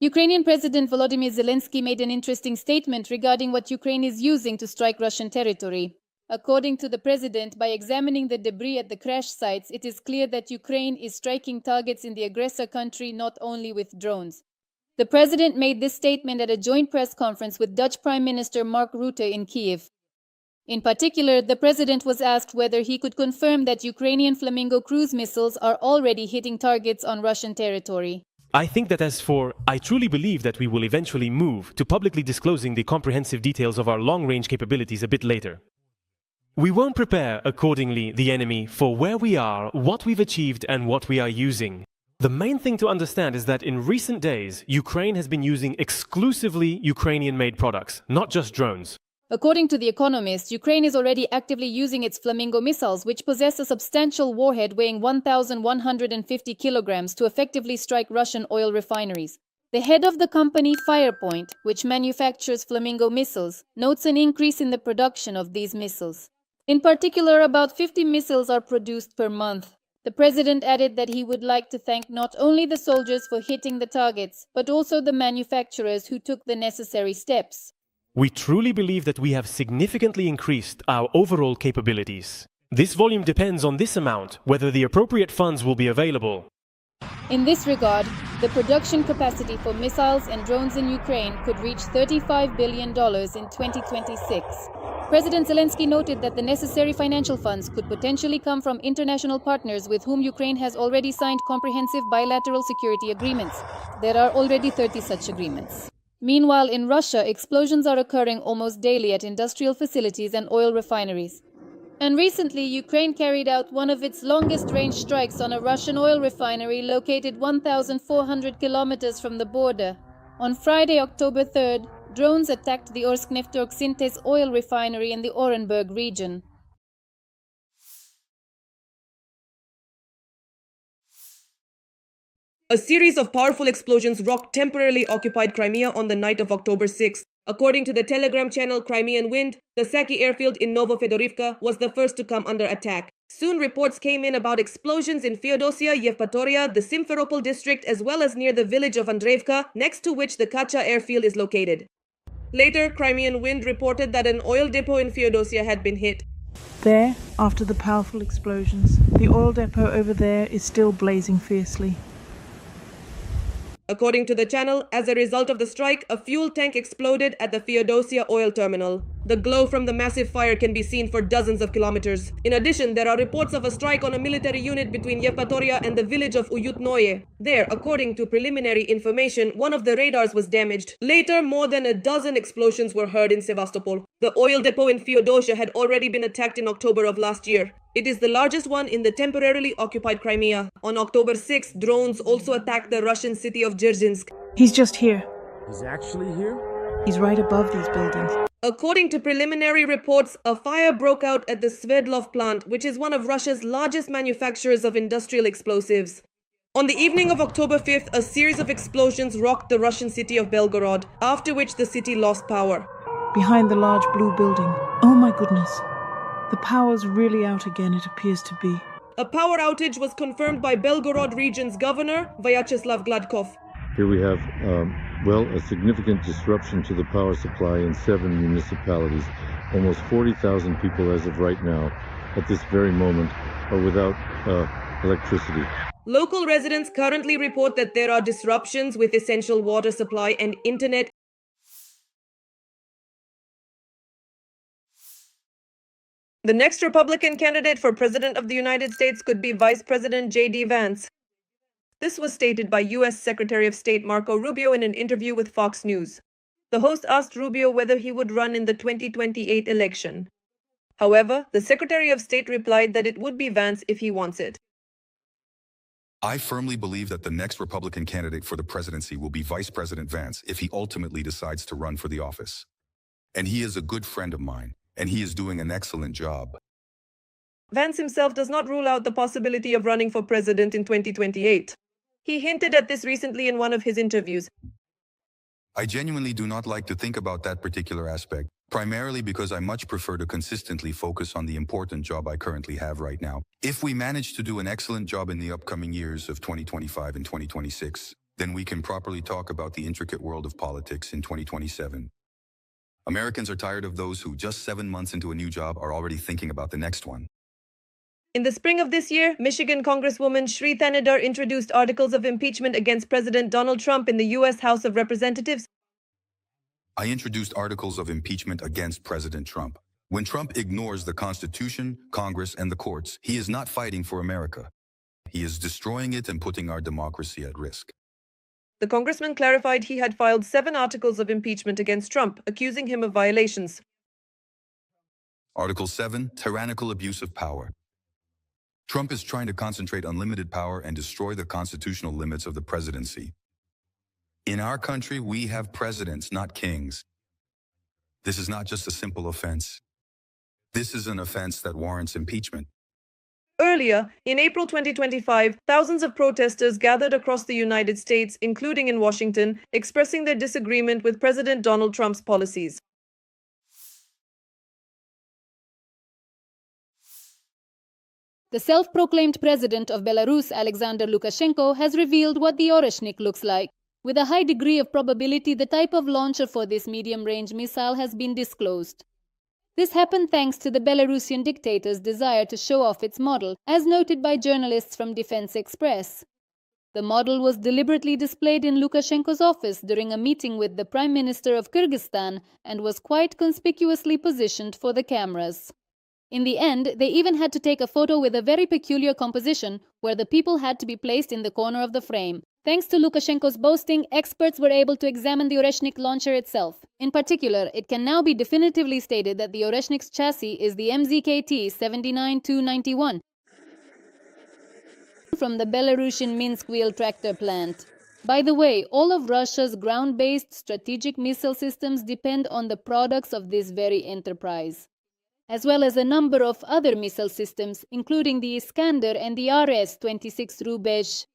Ukrainian President Volodymyr Zelensky made an interesting statement regarding what Ukraine is using to strike Russian territory. According to the president, by examining the debris at the crash sites, it is clear that Ukraine is striking targets in the aggressor country not only with drones. The president made this statement at a joint press conference with Dutch Prime Minister Mark Rutte in Kyiv. In particular, the president was asked whether he could confirm that Ukrainian Flamingo cruise missiles are already hitting targets on Russian territory. I think that I truly believe that we will eventually move to publicly disclosing the comprehensive details of our long-range capabilities a bit later. We won't prepare, accordingly, the enemy for where we are, what we've achieved, and what we are using. The main thing to understand is that in recent days, Ukraine has been using exclusively Ukrainian-made products, not just drones. According to The Economist, Ukraine is already actively using its Flamingo missiles, which possess a substantial warhead weighing 1,150 kilograms, to effectively strike Russian oil refineries. The head of the company Firepoint, which manufactures Flamingo missiles, notes an increase in the production of these missiles. In particular, about 50 missiles are produced per month. The president added that he would like to thank not only the soldiers for hitting the targets, but also the manufacturers who took the necessary steps. We truly believe that we have significantly increased our overall capabilities. This volume depends on this amount, whether the appropriate funds will be available. In this regard, the production capacity for missiles and drones in Ukraine could reach $35 billion in 2026. President Zelensky noted that the necessary financial funds could potentially come from international partners with whom Ukraine has already signed comprehensive bilateral security agreements. There are already 30 such agreements. Meanwhile, in Russia, explosions are occurring almost daily at industrial facilities and oil refineries. And recently, Ukraine carried out one of its longest-range strikes on a Russian oil refinery located 1,400 kilometers from the border. On Friday, October 3rd, drones attacked the Orskneftorsk oil refinery in the Orenburg region. A series of powerful explosions rocked temporarily occupied Crimea on the night of October 6. According to the Telegram channel Crimean Wind, the Saki airfield in Novofedorivka was the first to come under attack. Soon reports came in about explosions in Feodosia, Yevpatoria, the Simferopol district, as well as near the village of Andreevka, next to which the Kacha airfield is located. Later, Crimean Wind reported that an oil depot in Feodosia had been hit. There, after the powerful explosions, the oil depot over there is still blazing fiercely. According to the channel, as a result of the strike, a fuel tank exploded at the Feodosia oil terminal. The glow from the massive fire can be seen for dozens of kilometers. In addition, there are reports of a strike on a military unit between Yevpatoria and the village of Uyutnoye. There, according to preliminary information, one of the radars was damaged. Later, more than a dozen explosions were heard in Sevastopol. The oil depot in Feodosia had already been attacked in October of last year. It is the largest one in the temporarily occupied Crimea. On October 6, drones also attacked the Russian city of Dzerzhinsk. He's just here. He's actually here? He's right above these buildings. According to preliminary reports, a fire broke out at the Sverdlov plant, which is one of Russia's largest manufacturers of industrial explosives. On the evening of October 5th, a series of explosions rocked the Russian city of Belgorod, after which the city lost power. Behind the large blue building. Oh my goodness. The power's really out again, it appears to be. A power outage was confirmed by Belgorod region's governor, Vyacheslav Gladkov. Here we have, a significant disruption to the power supply in 7 municipalities. Almost 40,000 people as of right now, at this very moment, are without electricity. Local residents currently report that there are disruptions with essential water supply and internet. The next Republican candidate for President of the United States could be Vice President J.D. Vance. This was stated by U.S. Secretary of State Marco Rubio in an interview with Fox News. The host asked Rubio whether he would run in the 2028 election. However, the Secretary of State replied that it would be Vance if he wants it. I firmly believe that the next Republican candidate for the presidency will be Vice President Vance if he ultimately decides to run for the office. And he is a good friend of mine, and he is doing an excellent job. Vance himself does not rule out the possibility of running for president in 2028. He hinted at this recently in one of his interviews. I genuinely do not like to think about that particular aspect, primarily because I much prefer to consistently focus on the important job I currently have right now. If we manage to do an excellent job in the upcoming years of 2025 and 2026, then we can properly talk about the intricate world of politics in 2027. Americans are tired of those who, just 7 months into a new job, are already thinking about the next one. In the spring of this year, Michigan Congresswoman Shri Thanedar introduced articles of impeachment against President Donald Trump in the U.S. House of Representatives. I introduced articles of impeachment against President Trump. When Trump ignores the Constitution, Congress, and the courts, he is not fighting for America. He is destroying it and putting our democracy at risk. The congressman clarified he had filed 7 articles of impeachment against Trump, accusing him of violations. Article 7, tyrannical abuse of power. Trump is trying to concentrate unlimited power and destroy the constitutional limits of the presidency. In our country, we have presidents, not kings. This is not just a simple offense. This is an offense that warrants impeachment. Earlier, in April 2025, thousands of protesters gathered across the United States, including in Washington, expressing their disagreement with President Donald Trump's policies. The self-proclaimed president of Belarus, Alexander Lukashenko, has revealed what the Oreshnik looks like. With a high degree of probability, the type of launcher for this medium-range missile has been disclosed. This happened thanks to the Belarusian dictator's desire to show off its model, as noted by journalists from Defense Express. The model was deliberately displayed in Lukashenko's office during a meeting with the Prime Minister of Kyrgyzstan and was quite conspicuously positioned for the cameras. In the end, they even had to take a photo with a very peculiar composition where the people had to be placed in the corner of the frame. Thanks to Lukashenko's boasting, experts were able to examine the Oreshnik launcher itself. In particular, it can now be definitively stated that the Oreshnik's chassis is the MZKT 79291 from the Belarusian Minsk wheel tractor plant. By the way, all of Russia's ground-based strategic missile systems depend on the products of this very enterprise, as well as a number of other missile systems, including the Iskander and the RS-26 Rubezh.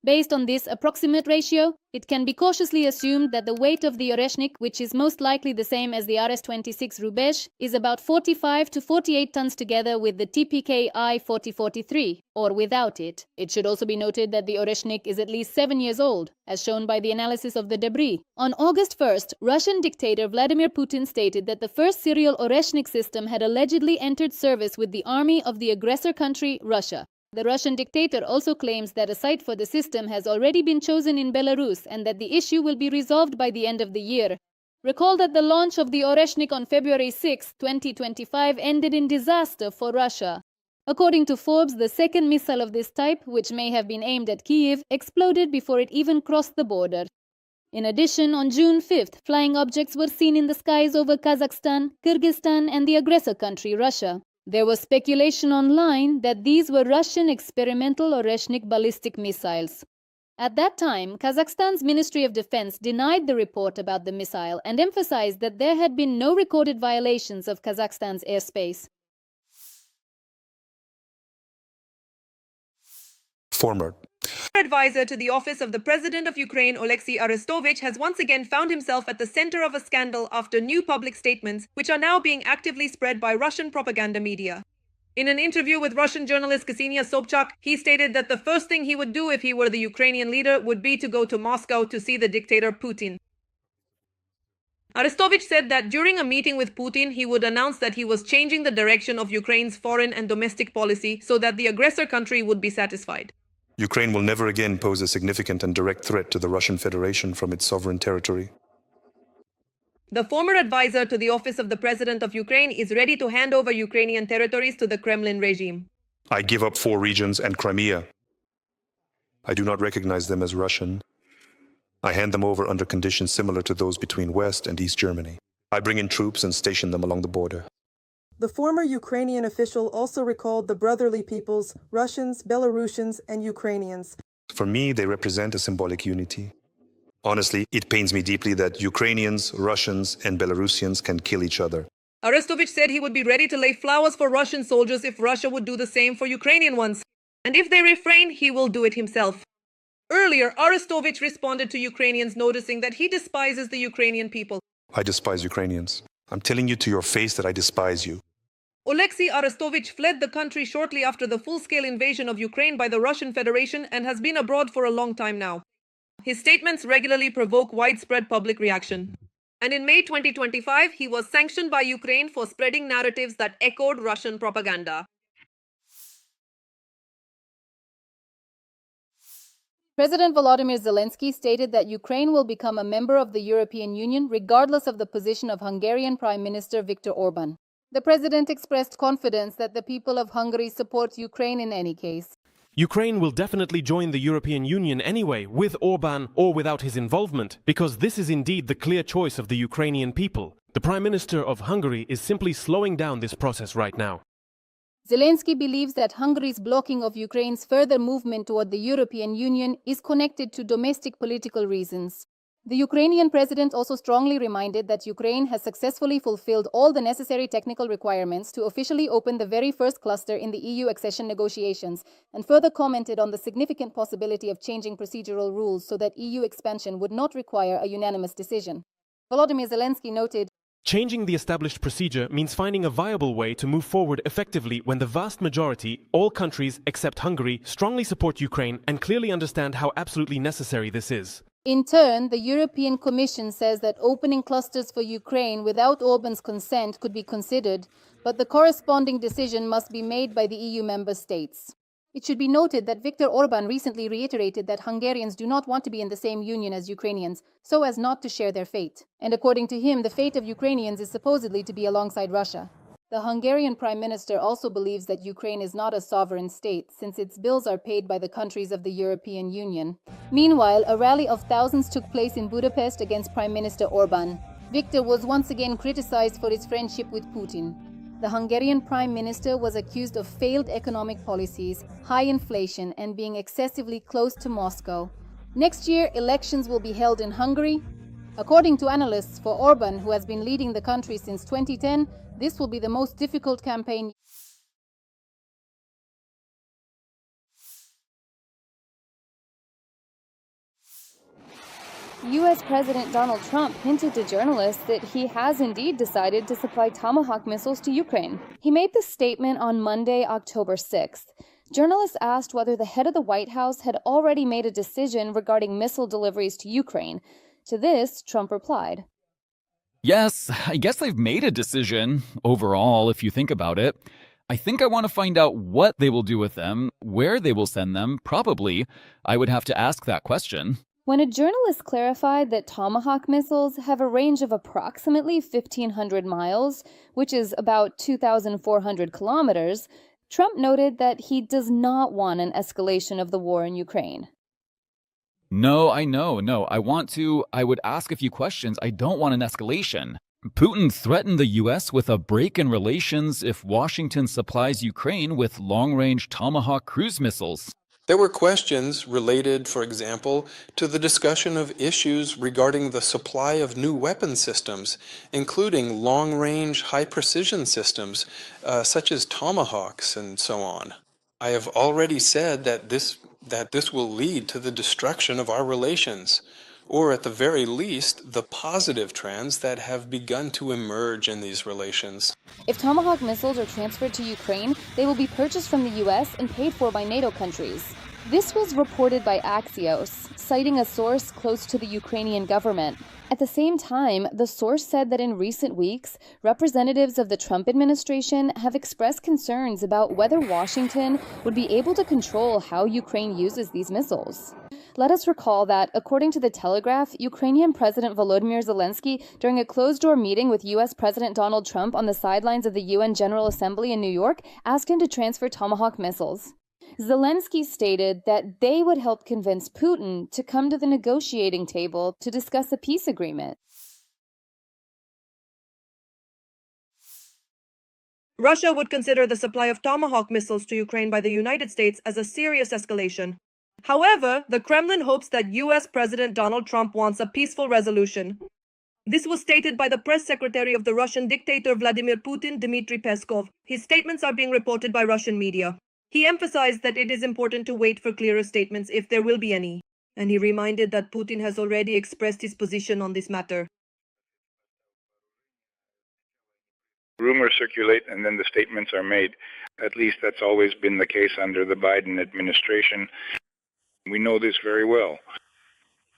Based on this approximate ratio, it can be cautiously assumed that the weight of the Oreshnik, which is most likely the same as the RS-26 Rubezh, is about 45 to 48 tons together with the TPK-I 4043, or without it. It should also be noted that the Oreshnik is at least 7 years old, as shown by the analysis of the debris. On August 1st, Russian dictator Vladimir Putin stated that the first serial Oreshnik system had allegedly entered service with the army of the aggressor country, Russia. The Russian dictator also claims that a site for the system has already been chosen in Belarus and that the issue will be resolved by the end of the year. Recall that the launch of the Oreshnik on February 6, 2025 ended in disaster for Russia. According to Forbes, the second missile of this type, which may have been aimed at Kyiv, exploded before it even crossed the border. In addition, on June 5th, flying objects were seen in the skies over Kazakhstan, Kyrgyzstan, and the aggressor country, Russia. There was speculation online that these were Russian experimental Oreshnik ballistic missiles. At that time, Kazakhstan's Ministry of Defense denied the report about the missile and emphasized that there had been no recorded violations of Kazakhstan's airspace. Former advisor to the office of the President of Ukraine, Oleksiy Arestovich, has once again found himself at the center of a scandal after new public statements, which are now being actively spread by Russian propaganda media. In an interview with Russian journalist Ksenia Sobchak, he stated that the first thing he would do if he were the Ukrainian leader would be to go to Moscow to see the dictator Putin. Arestovich said that during a meeting with Putin, he would announce that he was changing the direction of Ukraine's foreign and domestic policy so that the aggressor country would be satisfied. Ukraine will never again pose a significant and direct threat to the Russian Federation from its sovereign territory. The former advisor to the office of the President of Ukraine is ready to hand over Ukrainian territories to the Kremlin regime. I give up 4 regions and Crimea. I do not recognize them as Russian. I hand them over under conditions similar to those between West and East Germany. I bring in troops and station them along the border. The former Ukrainian official also recalled the brotherly peoples, Russians, Belarusians, and Ukrainians. For me, they represent a symbolic unity. Honestly, it pains me deeply that Ukrainians, Russians, and Belarusians can kill each other. Arestovich said he would be ready to lay flowers for Russian soldiers if Russia would do the same for Ukrainian ones. And if they refrain, he will do it himself. Earlier, Arestovich responded to Ukrainians noticing that he despises the Ukrainian people. I despise Ukrainians. I'm telling you to your face that I despise you. Oleksiy Arestovich fled the country shortly after the full-scale invasion of Ukraine by the Russian Federation and has been abroad for a long time now. His statements regularly provoke widespread public reaction. And in May 2025, he was sanctioned by Ukraine for spreading narratives that echoed Russian propaganda. President Volodymyr Zelensky stated that Ukraine will become a member of the European Union regardless of the position of Hungarian Prime Minister Viktor Orban. The president expressed confidence that the people of Hungary support Ukraine in any case. Ukraine will definitely join the European Union anyway, with Orban or without his involvement, because this is indeed the clear choice of the Ukrainian people. The Prime Minister of Hungary is simply slowing down this process right now. Zelensky believes that Hungary's blocking of Ukraine's further movement toward the European Union is connected to domestic political reasons. The Ukrainian president also strongly reminded that Ukraine has successfully fulfilled all the necessary technical requirements to officially open the very first cluster in the EU accession negotiations, and further commented on the significant possibility of changing procedural rules so that EU expansion would not require a unanimous decision. Volodymyr Zelensky noted, Changing the established procedure means finding a viable way to move forward effectively when the vast majority, all countries except Hungary, strongly support Ukraine and clearly understand how absolutely necessary this is. In turn, the European Commission says that opening clusters for Ukraine without Orban's consent could be considered, but the corresponding decision must be made by the EU member states. It should be noted that Viktor Orban recently reiterated that Hungarians do not want to be in the same union as Ukrainians, so as not to share their fate. And according to him, the fate of Ukrainians is supposedly to be alongside Russia. The Hungarian Prime Minister also believes that Ukraine is not a sovereign state, since its bills are paid by the countries of the European Union. Meanwhile, a rally of thousands took place in Budapest against Prime Minister Orban. Viktor was once again criticized for his friendship with Putin. The Hungarian Prime Minister was accused of failed economic policies, high inflation, and being excessively close to Moscow. Next year, elections will be held in Hungary. According to analysts, for Orban, who has been leading the country since 2010, this will be the most difficult campaign. U.S. President Donald Trump hinted to journalists that he has indeed decided to supply Tomahawk missiles to Ukraine. He made this statement on Monday, October 6th. Journalists asked whether the head of the White House had already made a decision regarding missile deliveries to Ukraine. To this, Trump replied, Yes, I guess they've made a decision, overall, if you think about it. I think I want to find out what they will do with them, where they will send them, probably. I would have to ask that question. When a journalist clarified that Tomahawk missiles have a range of approximately 1,500 miles, which is about 2,400 kilometers, Trump noted that he does not want an escalation of the war in Ukraine. No, I know. I would ask a few questions. I don't want an escalation. Putin threatened the U.S. with a break in relations if Washington supplies Ukraine with long-range Tomahawk cruise missiles. There were questions related, for example, to the discussion of issues regarding the supply of new weapon systems, including long-range, high-precision systems, such as Tomahawks and so on. I have already said that this will lead to the destruction of our relations, or at the very least, the positive trends that have begun to emerge in these relations. If Tomahawk missiles are transferred to Ukraine, they will be purchased from the U.S. and paid for by NATO countries. This was reported by Axios, citing a source close to the Ukrainian government. At the same time, the source said that in recent weeks, representatives of the Trump administration have expressed concerns about whether Washington would be able to control how Ukraine uses these missiles. Let us recall that, according to The Telegraph, Ukrainian President Volodymyr Zelensky, during a closed-door meeting with U.S. President Donald Trump on the sidelines of the UN General Assembly in New York, asked him to transfer Tomahawk missiles. Zelensky stated that they would help convince Putin to come to the negotiating table to discuss a peace agreement. Russia would consider the supply of Tomahawk missiles to Ukraine by the United States as a serious escalation. However, the Kremlin hopes that U.S. President Donald Trump wants a peaceful resolution. This was stated by the press secretary of the Russian dictator Vladimir Putin, Dmitry Peskov. His statements are being reported by Russian media. He emphasized that it is important to wait for clearer statements if there will be any, and he reminded that Putin has already expressed his position on this matter. Rumors circulate and then the statements are made. At least that's always been the case under the Biden administration. We know this very well.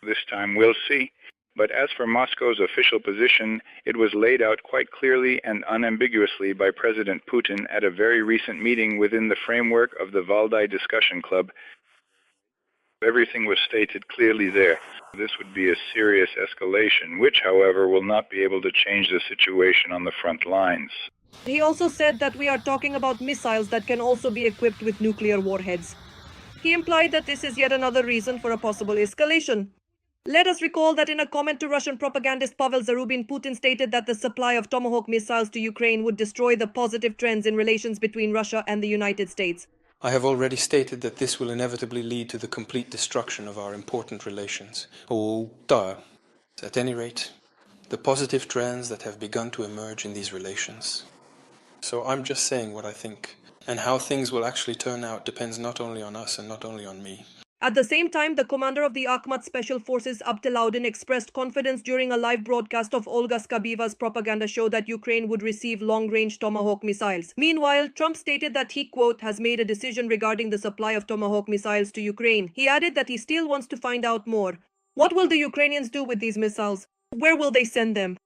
This time we'll see. But as for Moscow's official position, it was laid out quite clearly and unambiguously by President Putin at a very recent meeting within the framework of the Valdai Discussion Club. Everything was stated clearly there. This would be a serious escalation, which, however, will not be able to change the situation on the front lines. He also said that we are talking about missiles that can also be equipped with nuclear warheads. He implied that this is yet another reason for a possible escalation. Let us recall that in a comment to Russian propagandist Pavel Zarubin, Putin stated that the supply of Tomahawk missiles to Ukraine would destroy the positive trends in relations between Russia and the United States. I have already stated that this will inevitably lead to the complete destruction of our important relations. Oh, duh. At any rate, the positive trends that have begun to emerge in these relations. So I'm just saying what I think. And how things will actually turn out depends not only on us and not only on me. At the same time, the commander of the Akhmat Special Forces, Abdelaudin, expressed confidence during a live broadcast of Olga Skabiva's propaganda show that Ukraine would receive long-range Tomahawk missiles. Meanwhile, Trump stated that he, quote, has made a decision regarding the supply of Tomahawk missiles to Ukraine. He added that he still wants to find out more. What will the Ukrainians do with these missiles? Where will they send them?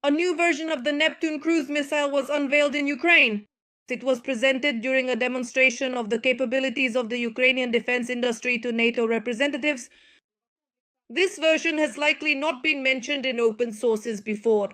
A new version of the Neptune cruise missile was unveiled in Ukraine. It was presented during a demonstration of the capabilities of the Ukrainian defense industry to NATO representatives. This version has likely not been mentioned in open sources before.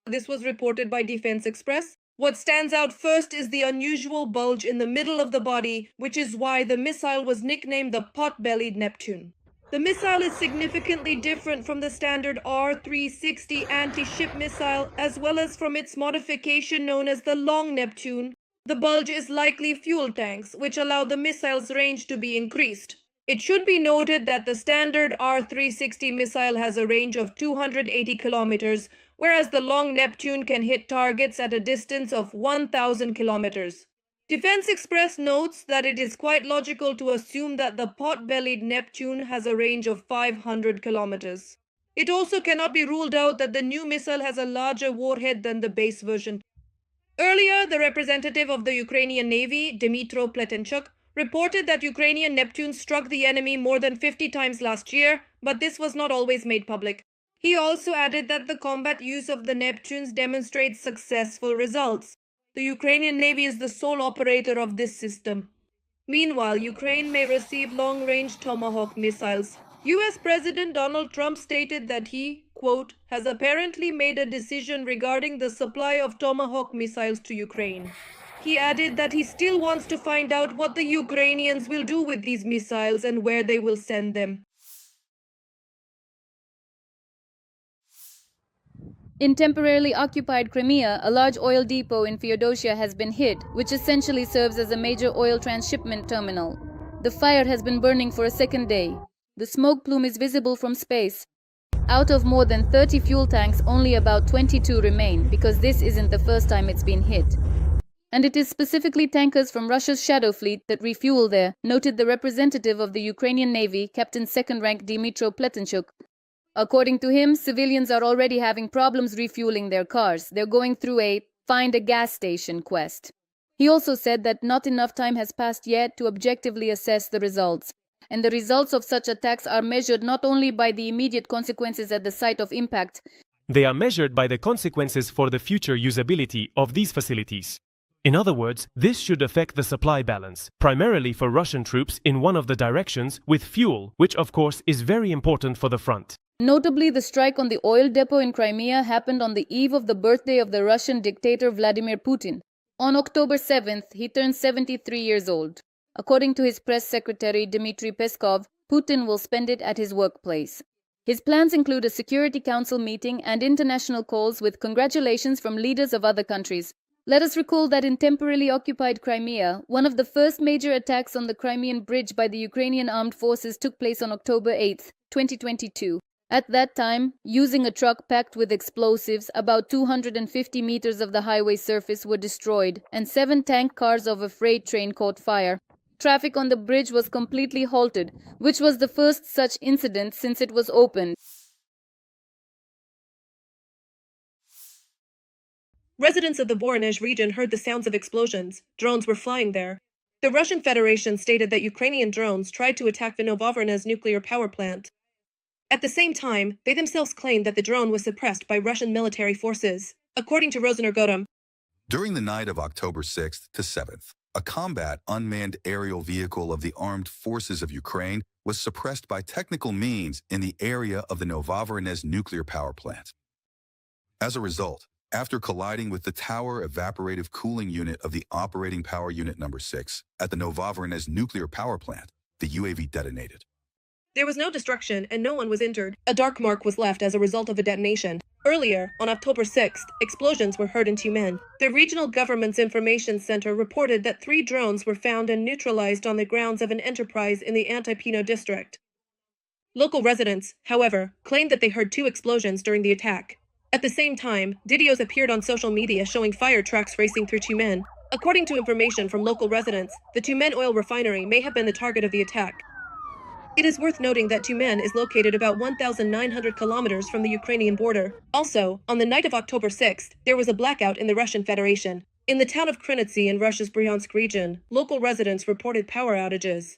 This was reported by Defense Express. What stands out first is the unusual bulge in the middle of the body, which is why the missile was nicknamed the pot-bellied Neptune. The missile is significantly different from the standard R-360 anti-ship missile, as well as from its modification known as the Long Neptune. The bulge is likely fuel tanks, which allow the missile's range to be increased. It should be noted that the standard R-360 missile has a range of 280 kilometers, whereas the Long Neptune can hit targets at a distance of 1,000 kilometers. Defense Express notes that it is quite logical to assume that the pot-bellied Neptune has a range of 500 kilometers. It also cannot be ruled out that the new missile has a larger warhead than the base version. Earlier, the representative of the Ukrainian Navy, Dmytro Pletenchuk, reported that Ukrainian Neptunes struck the enemy more than 50 times last year, but this was not always made public. He also added that the combat use of the Neptunes demonstrates successful results. The Ukrainian Navy is the sole operator of this system. Meanwhile, Ukraine may receive long-range Tomahawk missiles. US President Donald Trump stated that he, quote, has apparently made a decision regarding the supply of Tomahawk missiles to Ukraine. He added that he still wants to find out what the Ukrainians will do with these missiles and where they will send them. In temporarily occupied Crimea, a large oil depot in Feodosia has been hit, which essentially serves as a major oil transshipment terminal. The fire has been burning for a second day. The smoke plume is visible from space. Out of more than 30 fuel tanks, only about 22 remain, because this isn't the first time it's been hit. And it is specifically tankers from Russia's Shadow Fleet that refuel there, noted the representative of the Ukrainian Navy, Captain Second Rank Dmytro Pletenchuk. According to him, civilians are already having problems refueling their cars. They're going through a find a gas station quest. He also said that not enough time has passed yet to objectively assess the results. And the results of such attacks are measured not only by the immediate consequences at the site of impact. They are measured by the consequences for the future usability of these facilities. In other words, this should affect the supply balance, primarily for Russian troops in one of the directions with fuel, which of course is very important for the front. Notably, the strike on the oil depot in Crimea happened on the eve of the birthday of the Russian dictator Vladimir Putin. On October 7th, he turned 73 years old. According to his press secretary Dmitry Peskov, Putin will spend it at his workplace. His plans include a Security Council meeting and international calls with congratulations from leaders of other countries. Let us recall that in temporarily occupied Crimea, one of the first major attacks on the Crimean Bridge by the Ukrainian armed forces took place on October 8, 2022. At that time, using a truck packed with explosives, about 250 meters of the highway surface were destroyed, and 7 tank cars of a freight train caught fire. Traffic on the bridge was completely halted, which was the first such incident since it was opened. Residents of the Voronezh region heard the sounds of explosions. Drones were flying there. The Russian Federation stated that Ukrainian drones tried to attack the Novavoronezh nuclear power plant. At the same time, they themselves claimed that the drone was suppressed by Russian military forces. According to Rosenergodom, during the night of October 6th to 7th, a combat unmanned aerial vehicle of the armed forces of Ukraine was suppressed by technical means in the area of the Novavoronezh nuclear power plant. As a result, after colliding with the tower evaporative cooling unit of the operating power unit number 6 at the Novavoronezh nuclear power plant, the UAV detonated. There was no destruction and no one was injured. A dark mark was left as a result of a detonation. Earlier, on October 6th, explosions were heard in Tyumen. The regional government's information center reported that 3 drones were found and neutralized on the grounds of an enterprise in the Antipino district. Local residents, however, claimed that they heard 2 explosions during the attack. At the same time, videos appeared on social media showing fire trucks racing through Tyumen. According to information from local residents, the Tyumen oil refinery may have been the target of the attack. It is worth noting that Tyumen is located about 1,900 kilometers from the Ukrainian border. Also, on the night of October 6th, there was a blackout in the Russian Federation. In the town of Krynicy in Russia's Bryansk region, local residents reported power outages.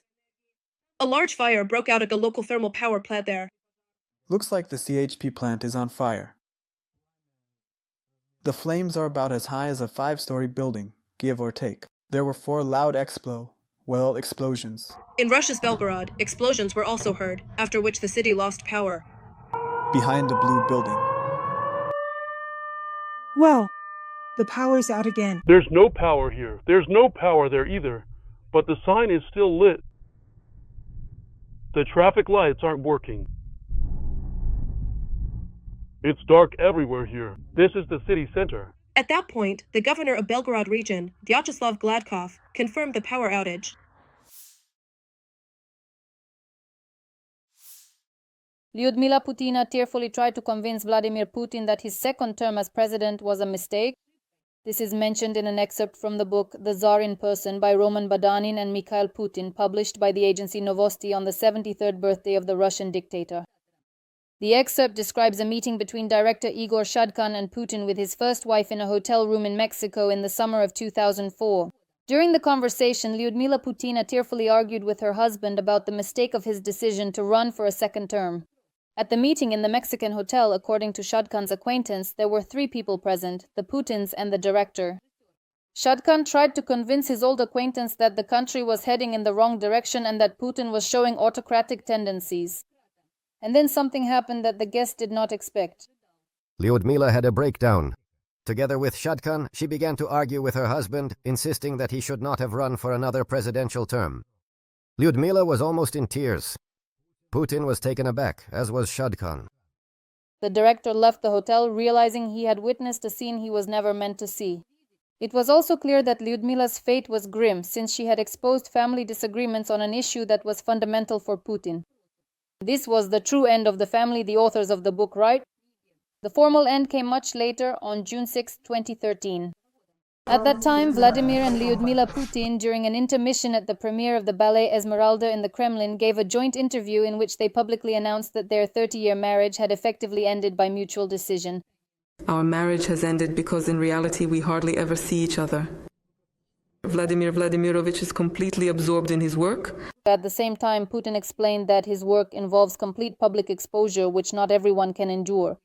A large fire broke out at a local thermal power plant there. Looks like the CHP plant is on fire. The flames are about as high as a 5-story building, give or take. There were 4 loud explosions. In Russia's Belgorod, explosions were also heard, after which the city lost power. Behind the blue building. Well, the power's out again. There's no power here. There's no power there either. But the sign is still lit. The traffic lights aren't working. It's dark everywhere here. This is the city center. At that point, the governor of Belgorod region, Vyacheslav Gladkov, confirmed the power outage. Lyudmila Putina tearfully tried to convince Vladimir Putin that his second term as president was a mistake. This is mentioned in an excerpt from the book The Tsar in Person by Roman Badanin and Mikhail Putin, published by the agency Novosti on the 73rd birthday of the Russian dictator. The excerpt describes a meeting between director Igor Shadkan and Putin with his first wife in a hotel room in Mexico in the summer of 2004. During the conversation, Lyudmila Putina tearfully argued with her husband about the mistake of his decision to run for a second term. At the meeting in the Mexican hotel, according to Shadkan's acquaintance, there were 3 people present, the Putins and the director. Shadkan tried to convince his old acquaintance that the country was heading in the wrong direction and that Putin was showing autocratic tendencies. And then something happened that the guest did not expect. Lyudmila had a breakdown. Together with Shadkan, she began to argue with her husband, insisting that he should not have run for another presidential term. Lyudmila was almost in tears. Putin was taken aback, as was Shadkan. The director left the hotel, realizing he had witnessed a scene he was never meant to see. It was also clear that Lyudmila's fate was grim, since she had exposed family disagreements on an issue that was fundamental for Putin. This was the true end of the family, the authors of the book write. The formal end came much later, on June 6, 2013. At that time, Vladimir and Lyudmila Putin, during an intermission at the premiere of the ballet Esmeralda in the Kremlin, gave a joint interview in which they publicly announced that their 30-year marriage had effectively ended by mutual decision. Our marriage has ended because in reality we hardly ever see each other. Vladimir Vladimirovich is completely absorbed in his work. At the same time, Putin explained that his work involves complete public exposure, which not everyone can endure.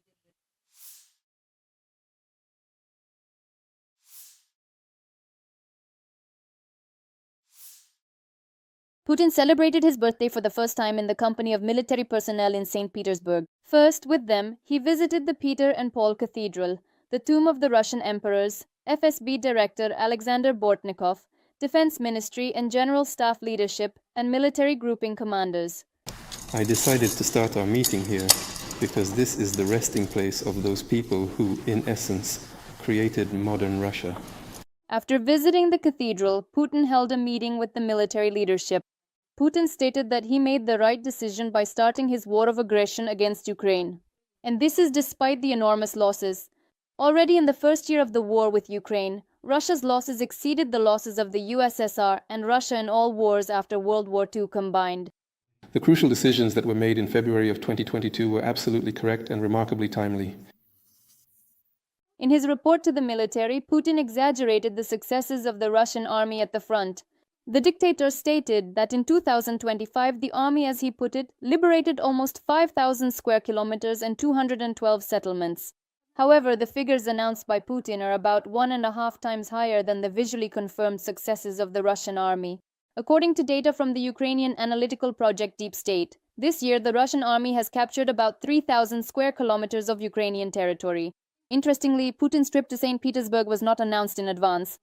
Putin celebrated his birthday for the first time in the company of military personnel in St. Petersburg. First, with them, he visited the Peter and Paul Cathedral, the tomb of the Russian emperors, FSB Director Alexander Bortnikov, Defense Ministry and General Staff leadership, and military grouping commanders. I decided to start our meeting here because this is the resting place of those people who, in essence, created modern Russia. After visiting the cathedral, Putin held a meeting with the military leadership. Putin stated that he made the right decision by starting his war of aggression against Ukraine. And this is despite the enormous losses. Already in the first year of the war with Ukraine, Russia's losses exceeded the losses of the USSR and Russia in all wars after World War II combined. The crucial decisions that were made in February of 2022 were absolutely correct and remarkably timely. In his report to the military, Putin exaggerated the successes of the Russian army at the front. The dictator stated that in 2025, the army, as he put it, liberated almost 5,000 square kilometers and 212 settlements. However, the figures announced by Putin are about 1.5 times higher than the visually confirmed successes of the Russian army. According to data from the Ukrainian analytical project Deep State, this year the Russian army has captured about 3,000 square kilometers of Ukrainian territory. Interestingly, Putin's trip to St. Petersburg was not announced in advance.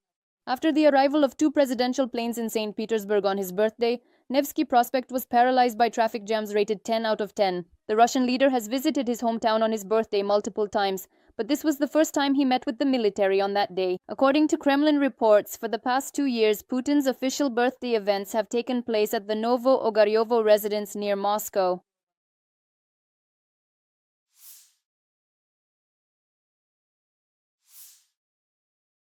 After the arrival of 2 presidential planes in St. Petersburg on his birthday, Nevsky Prospect was paralyzed by traffic jams rated 10 out of 10. The Russian leader has visited his hometown on his birthday multiple times, but this was the first time he met with the military on that day. According to Kremlin reports, for the past 2 years, Putin's official birthday events have taken place at the Novo Ogaryovo residence near Moscow.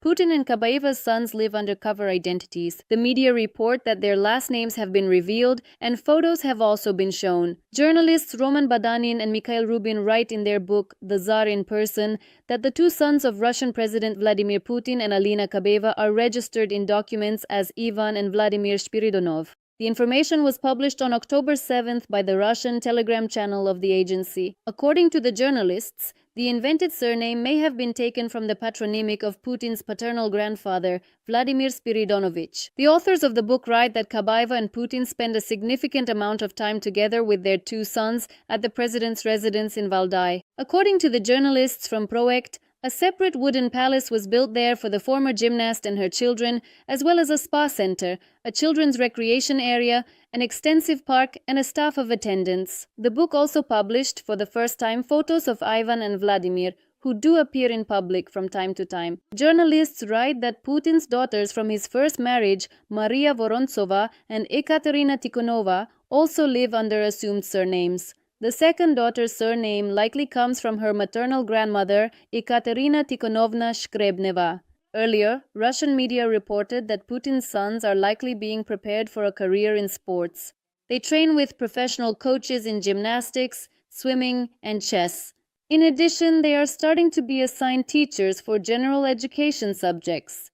Putin and Kabaeva's sons live under cover identities. The media report that their last names have been revealed and photos have also been shown. Journalists Roman Badanin and Mikhail Rubin write in their book, The Tsar in Person, that the 2 sons of Russian President Vladimir Putin and Alina Kabaeva are registered in documents as Ivan and Vladimir Spiridonov. The information was published on October 7th by the Russian Telegram channel of the agency. According to the journalists, the invented surname may have been taken from the patronymic of Putin's paternal grandfather, Vladimir Spiridonovich. The authors of the book write that Kabaeva and Putin spend a significant amount of time together with their 2 sons at the president's residence in Valdai. According to the journalists from Proect, a separate wooden palace was built there for the former gymnast and her children, as well as a spa center, a children's recreation area, an extensive park, and a staff of attendants. The book also published, for the first time, photos of Ivan and Vladimir, who do appear in public from time to time. Journalists write that Putin's daughters from his first marriage, Maria Vorontsova and Ekaterina Tikhonova, also live under assumed surnames. The second daughter's surname likely comes from her maternal grandmother, Ekaterina Tikhonovna Shkrebneva. Earlier, Russian media reported that Putin's sons are likely being prepared for a career in sports. They train with professional coaches in gymnastics, swimming, and chess. In addition, they are starting to be assigned teachers for general education subjects.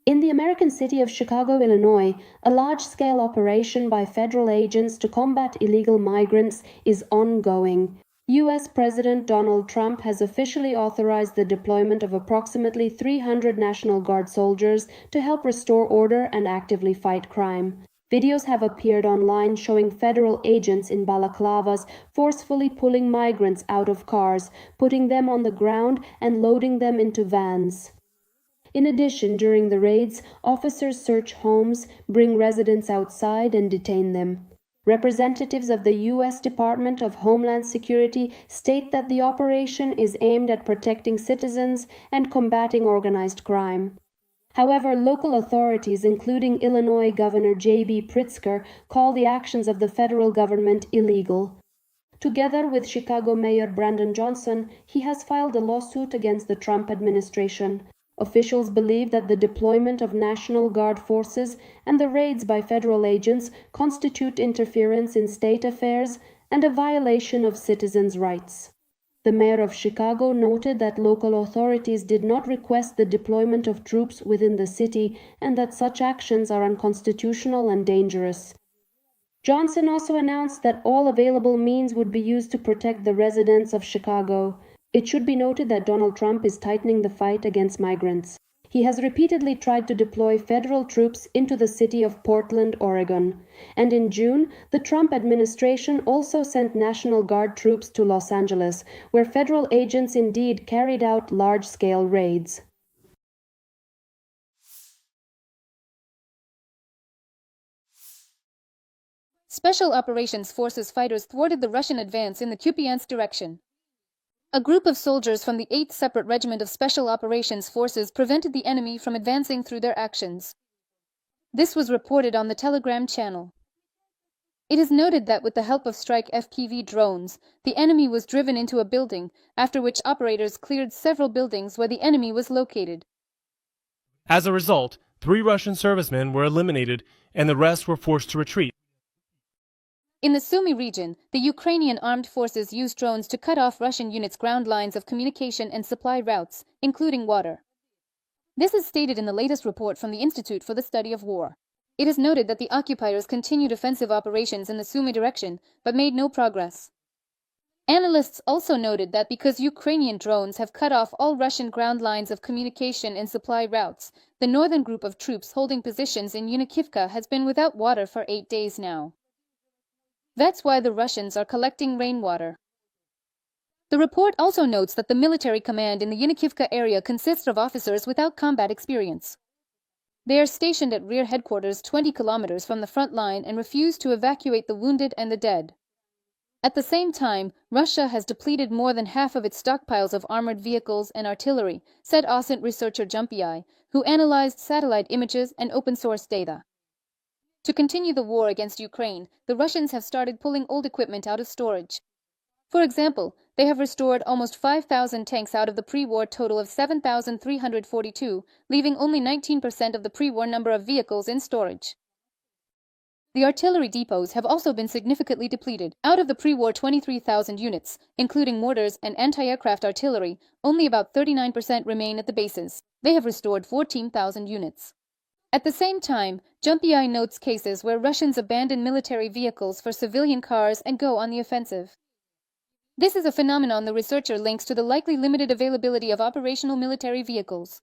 In the American city of Chicago, Illinois, a large-scale operation by federal agents to combat illegal migrants is ongoing. U.S. President Donald Trump has officially authorized the deployment of approximately 300 National Guard soldiers to help restore order and actively fight crime. Videos have appeared online showing federal agents in balaclavas forcefully pulling migrants out of cars, putting them on the ground and loading them into vans. In addition, during the raids, officers search homes, bring residents outside, and detain them. Representatives of the U.S. Department of Homeland Security state that the operation is aimed at protecting citizens and combating organized crime. However, local authorities, including Illinois Governor J.B. Pritzker, call the actions of the federal government illegal. Together with Chicago Mayor Brandon Johnson, he has filed a lawsuit against the Trump administration. Officials believe that the deployment of National Guard forces and the raids by federal agents constitute interference in state affairs and a violation of citizens' rights. The mayor of Chicago noted that local authorities did not request the deployment of troops within the city and that such actions are unconstitutional and dangerous. Johnson also announced that all available means would be used to protect the residents of Chicago. It should be noted that Donald Trump is tightening the fight against migrants. He has repeatedly tried to deploy federal troops into the city of Portland, Oregon. And in June, the Trump administration also sent National Guard troops to Los Angeles, where federal agents indeed carried out large-scale raids. Special Operations Forces fighters thwarted the Russian advance in the Kupiansk direction. A group of soldiers from the 8th Separate Regiment of Special Operations Forces prevented the enemy from advancing through their actions. This was reported on the Telegram channel. It is noted that with the help of strike FPV drones, the enemy was driven into a building, after which operators cleared several buildings where the enemy was located. As a result, 3 Russian servicemen were eliminated and the rest were forced to retreat. In the Sumy region, the Ukrainian armed forces used drones to cut off Russian units' ground lines of communication and supply routes, including water. This is stated in the latest report from the Institute for the Study of War. It is noted that the occupiers continued offensive operations in the Sumy direction, but made no progress. Analysts also noted that because Ukrainian drones have cut off all Russian ground lines of communication and supply routes, the northern group of troops holding positions in Yunikivka has been without water for 8 days now. That's why the Russians are collecting rainwater. The report also notes that the military command in the Yunikivka area consists of officers without combat experience. They are stationed at rear headquarters 20 kilometers from the front line and refuse to evacuate the wounded and the dead. At the same time, Russia has depleted more than half of its stockpiles of armored vehicles and artillery, said OSINT researcher Jumpiai, who analyzed satellite images and open-source data. To continue the war against Ukraine, the Russians have started pulling old equipment out of storage. For example, they have restored almost 5,000 tanks out of the pre-war total of 7,342, leaving only 19% of the pre-war number of vehicles in storage. The artillery depots have also been significantly depleted. Out of the pre-war 23,000 units, including mortars and anti-aircraft artillery, only about 39% remain at the bases. They have restored 14,000 units. At the same time, Jumpiai notes cases where Russians abandon military vehicles for civilian cars and go on the offensive. This is a phenomenon the researcher links to the likely limited availability of operational military vehicles.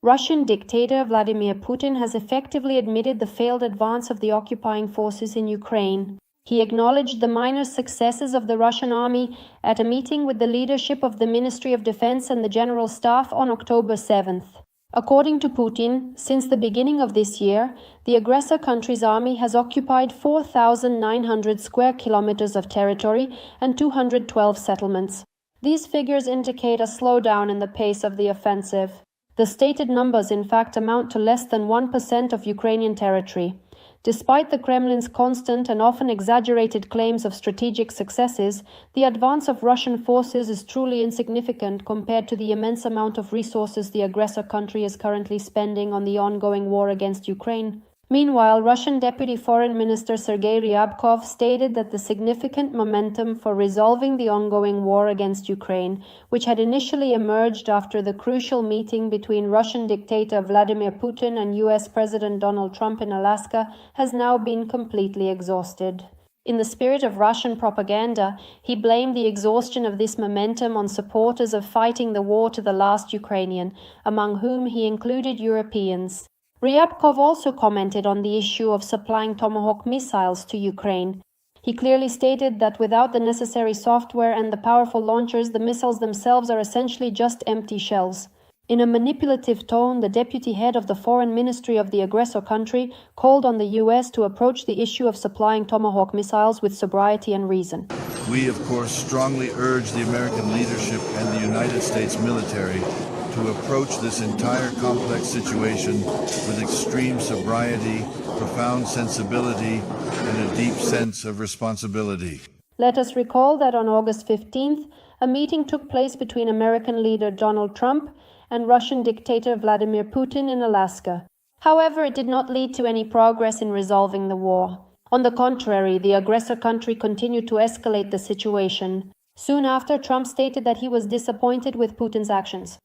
Russian dictator Vladimir Putin has effectively admitted the failed advance of the occupying forces in Ukraine. He acknowledged the minor successes of the Russian army at a meeting with the leadership of the Ministry of Defense and the General Staff on October 7th. According to Putin, since the beginning of this year, the aggressor country's army has occupied 4,900 square kilometers of territory and 212 settlements. These figures indicate a slowdown in the pace of the offensive. The stated numbers, in fact, amount to less than 1% of Ukrainian territory. Despite the Kremlin's constant and often exaggerated claims of strategic successes, the advance of Russian forces is truly insignificant compared to the immense amount of resources the aggressor country is currently spending on the ongoing war against Ukraine. Meanwhile, Russian Deputy Foreign Minister Sergei Ryabkov stated that the significant momentum for resolving the ongoing war against Ukraine, which had initially emerged after the crucial meeting between Russian dictator Vladimir Putin and US President Donald Trump in Alaska, has now been completely exhausted. In the spirit of Russian propaganda, he blamed the exhaustion of this momentum on supporters of fighting the war to the last Ukrainian, among whom he included Europeans. Ryabkov also commented on the issue of supplying Tomahawk missiles to Ukraine. He clearly stated that without the necessary software and the powerful launchers, the missiles themselves are essentially just empty shells. In a manipulative tone, the deputy head of the foreign ministry of the aggressor country called on the US to approach the issue of supplying Tomahawk missiles with sobriety and reason. We, of course, strongly urge the American leadership and the United States military to approach this entire complex situation with extreme sobriety, profound sensibility, and a deep sense of responsibility. Let us recall that on August 15th, a meeting took place between American leader Donald Trump and Russian dictator Vladimir Putin in Alaska. However, it did not lead to any progress in resolving the war. On the contrary, the aggressor country continued to escalate the situation. Soon after, Trump stated that he was disappointed with Putin's actions.